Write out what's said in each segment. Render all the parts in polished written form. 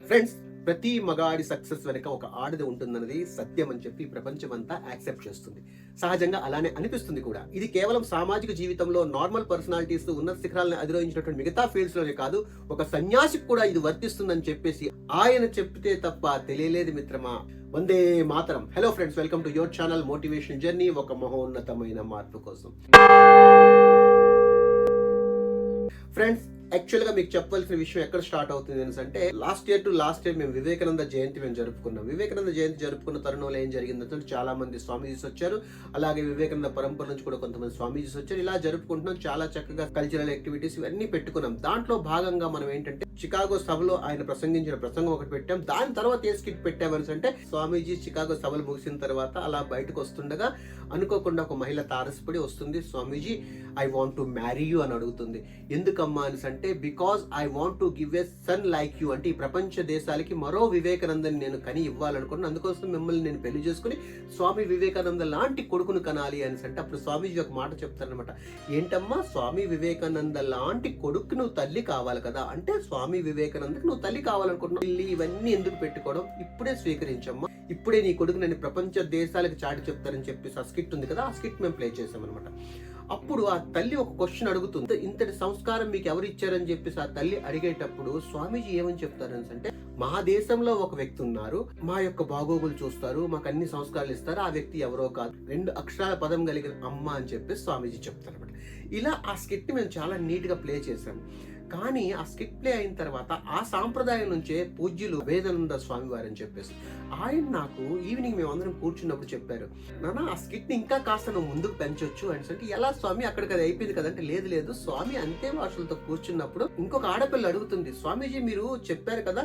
Friends, ప్రతి మగాడి success వెనుక ఒక ఆడది ఉంటుందన్నది సత్యం అని చెప్పి ప్రపంచం అంతా యాక్సెప్ట్ చేస్తుంది. సహజంగా అలానే అనిపిస్తుంది కూడా. ఇది కేవలం సామాజిక జీవితంలో నార్మల్ పర్సనాలిటీస్ ఉన్నత శిఖరాలను అధిరోహించినటువంటి మిగతా ఫీల్డ్స్ లోనే కాదు, ఒక సన్యాసికి కూడా ఇది వర్తిస్తుందని చెప్పేసి ఆయన చెప్తే తప్ప తెలియలేదు మిత్రమా. Vande Mataram. Hello friends, welcome to your channel motivation journey, ఒక మహోన్నతమైన మార్పు కోసం. ఫ్రెండ్స్, యాక్చువల్గా మీకు చెప్పవలసిన విషయం ఎక్కడ స్టార్ట్ అవుతుంది అంటే, లాస్ట్ ఇయర్ మేము వివేకానంద జయంతి జరుపుకున్నాం. వివేకానంద జయంతి జరుపుకున్న తరుణంలో ఏం జరిగిందంటే, చాలా మంది స్వామీజీస్ వచ్చారు. అలాగే వివేకానంద పరంపర నుంచి కూడా కొంతమంది స్వామీజీస్ వచ్చారు. ఇలా జరుపుకుంటున్నాం. చాలా చక్కగా కల్చరల్ యాక్టివిటీస్ ఇవన్నీ పెట్టుకున్నాం. దాంట్లో భాగంగా మనం ఏంటంటే, చికాగో సభలో ఆయన ప్రసంగించిన ప్రసంగం ఒకటి పెట్టాం. దాని తర్వాత ఏ స్కిట్ పెట్టామని అంటే, స్వామీజీ చికాగో సభలు ముగిసిన తర్వాత అలా బయటకు వస్తుండగా అనుకోకుండా ఒక మహిళ తారసపడి వస్తుంది. Swamiji, I want to marry you అని అడుగుతుంది. ఎందుకమ్మా అని అంటే, because I want to give a son like you, అంటే ఈ ప్రపంచ దేశాలకి మరో వివేకానందని నేను కని ఇవ్వాలనుకున్నాను. అందుకోసం మిమ్మల్ని నేను పెళ్లి చేసుకుని స్వామి వివేకానంద లాంటి కొడుకును కనాలి అని అంటే, అప్పుడు స్వామీజీ ఒక మాట చెప్తారనమాట. ఏంటమ్మా, స్వామి వివేకానంద లాంటి కొడుకు నువ్వు తల్లి కావాలి కదా అంటే, స్వామి వివేకానందకి నువ్వు తల్లి కావాలనుకుంటున్నావు, ఇవన్నీ ఎందుకు పెట్టుకోవడం, ఇప్పుడే స్వీకరించమ్మా, ఇప్పుడే నీ కొడుకు నేను ప్రపంచ దేశాలకు చాటి చెప్తారని చెప్పేసి ఆ స్కిట్ ఉంది కదా, ఆ స్కిట్ మేము ప్లే చేసామన్నమాట. అప్పుడు ఆ తల్లి ఒక క్వశ్చన్ అడుగుతుంది. ఇంతటి సంస్కారం మీకు ఎవరు ఇచ్చారని చెప్పేసి ఆ తల్లి అడిగేటప్పుడు స్వామీజీ ఏమని చెప్తారని అంటే, మా దేశంలో ఒక వ్యక్తి ఉన్నారు, మా యొక్క బాగోగులు చూస్తారు, మాకు అన్ని సంస్కారాలు ఇస్తారు, ఆ వ్యక్తి ఎవరో కాదు, 2 అక్షరాల పదం కలిగిన అమ్మ అని చెప్పేసి స్వామీజీ చెప్తారన్నమాట. ఇలా ఆ స్కిట్ మేము చాలా నీట్ గా ప్లే చేశాము. కానీ ఆ స్కిట్ ప్లే అయిన తర్వాత ఆ సాంప్రదాయం నుంచే పూజ్యులు వేదానంద స్వామి వారు అని చెప్పేసి ఆయన నాకు ఈవినింగ్ మేము అందరం కూర్చున్నప్పుడు చెప్పారు, నాన్న ఆ స్కిట్ ని ఇంకా కాస్త నువ్వు ముందుకు పెంచొచ్చు అని అంటే, ఎలా స్వామి, అక్కడికి అది అయిపోయింది కదంటే, లేదు స్వామి అంతే భాషలతో కూర్చున్నప్పుడు ఇంకొక ఆడపిల్ల అడుగుతుంది, స్వామీజీ మీరు చెప్పారు కదా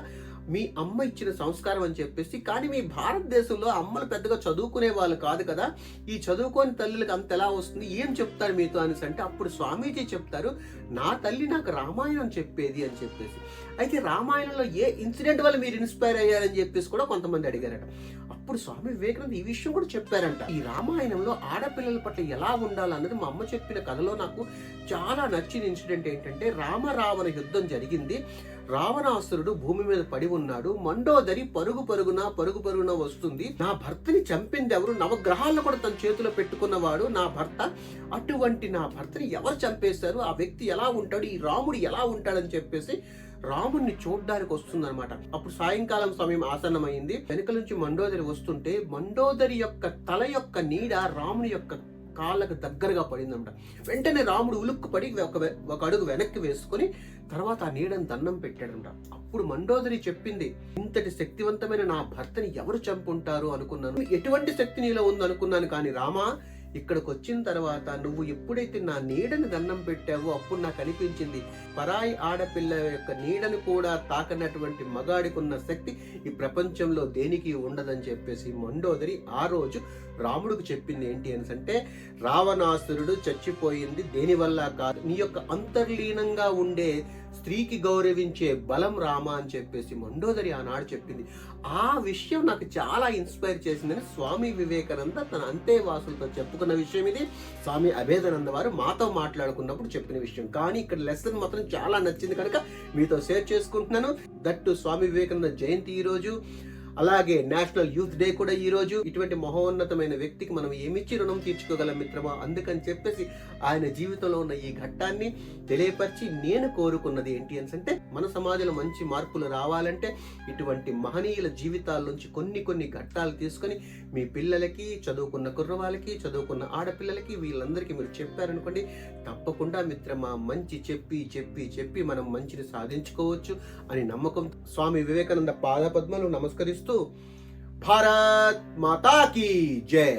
మీ అమ్మ ఇచ్చిన సంస్కారం అని చెప్పేసి, కానీ మీ భారతదేశంలో అమ్మలు పెద్దగా చదువుకునే వాళ్ళు కాదు కదా, ఈ చదువుకోని తల్లులకు అంత ఎలా వస్తుంది, ఏం చెప్తారు మీతో అని అంటే, అప్పుడు స్వామీజీ చెప్తారు, నా తల్లి నాకు రామాయణం చెప్పేది అని చెప్పేసి. అయితే రామాయణంలో ఏ ఇన్సిడెంట్ వల్ల మీరు ఇన్స్పైర్ అయ్యారని చెప్పేసి కూడా కొంతమంది అడిగారట. అప్పుడు స్వామి వివేకానంద ఈ విషయం కూడా చెప్పారంట. ఈ రామాయణంలో ఆడపిల్లల పట్ల ఎలా ఉండాలన్నది మా అమ్మ చెప్పిన కథలో నాకు చాలా నచ్చిన ఇన్సిడెంట్ ఏంటంటే, రావణ యుద్ధం జరిగింది. రావణాసురుడు భూమి మీద పడి ఉన్నాడు. మండోదరి పరుగున వస్తుంది. నా భర్తని చంపింది ఎవరు, నవగ్రహాలను కూడా తన చేతిలో పెట్టుకున్నవాడు నా భర్త, అటువంటి నా భర్తని ఎవరు చంపేశారు, ఆ వ్యక్తి ఎలా ఉంటాడు, ఈ రాముడు ఎలా ఉంటాడని చెప్పేసి రాముడిని చూడ్డానికి వస్తుందన్నమాట. అప్పుడు సాయంకాలం సమయం ఆసన్నమైంది. వెనుక నుంచి మండోదరి వస్తుంటే, మండోదరి యొక్క తల యొక్క నీడ రాముని యొక్క కాళ్ళకు దగ్గరగా పడిందన్నమాట. వెంటనే రాముడు ఉలుక్కుపడి ఒక అడుగు వెనక్కి వేసుకుని తర్వాత ఆ నీడని దండం పెట్టాడంట. అప్పుడు మండోదరి చెప్పింది, ఇంతటి శక్తివంతమైన నా భర్తని ఎవరు చంపుంటారు అనుకున్నాను, ఎటువంటి శక్తి నీలో ఉంది అనుకున్నాను, కానీ రామా ఇక్కడికి వచ్చిన తర్వాత నువ్వు ఎప్పుడైతే నా నీడని దండం పెట్టావో అప్పుడు నాకు అనిపించింది, పరాయి ఆడపిల్ల యొక్క నీడని కూడా తాకనటువంటి మగాడికి ఉన్న శక్తి ఈ ప్రపంచంలో దేనికి ఉండదని చెప్పేసి మండోదరి ఆ రోజు రాముడికి చెప్పింది. ఏంటి అని అంటే, రావణాసురుడు చచ్చిపోయింది దేనివల్ల కాదు, నీ యొక్క అంతర్లీనంగా ఉండే స్త్రీకి గౌరవించే బలం రామ అని చెప్పేసి మండోదరి ఆనాడు చెప్పింది. ఆ విషయం నాకు చాలా ఇన్స్పైర్ చేసిందని స్వామి వివేకానంద తన అంతేవాసులతో చెప్పుకున్న విషయం ఇది. స్వామి అభేదానంద వారు మాతో మాట్లాడుకున్నప్పుడు చెప్పిన విషయం. కానీ ఇక్కడ లెసన్ మాత్రం చాలా నచ్చింది కనుక మీతో షేర్ చేసుకుంటున్నాను. దట్టు స్వామి వివేకానంద జయంతి ఈ రోజు, అలాగే నేషనల్ యూత్ డే కూడా ఈ రోజు. ఇటువంటి మహోన్నతమైన వ్యక్తికి మనం ఏమిచ్చి రుణం తీర్చుకోగలం మిత్రమా. అందుకని చెప్పేసి ఆయన జీవితంలో ఉన్న ఈ ఘట్టాన్ని తెలియపరిచి నేను కోరుకున్నది ఏంటి అని అంటే, మన సమాజంలో మంచి మార్పులు రావాలంటే ఇటువంటి మహనీయుల జీవితాల నుంచి కొన్ని ఘట్టాలు తీసుకొని మీ పిల్లలకి, చదువుకున్న కుర్రవాళ్ళకి, చదువుకున్న ఆడపిల్లలకి, వీళ్ళందరికీ మీరు చెప్పారనుకోండి, తప్పకుండా మిత్రమా మంచి చెప్పి మనం మంచిని సాధించుకోవచ్చు అని నమ్మకం. స్వామి వివేకానంద పాదపద్మలు నమస్కరిస్తూ భారత్ మాతా కీ జై.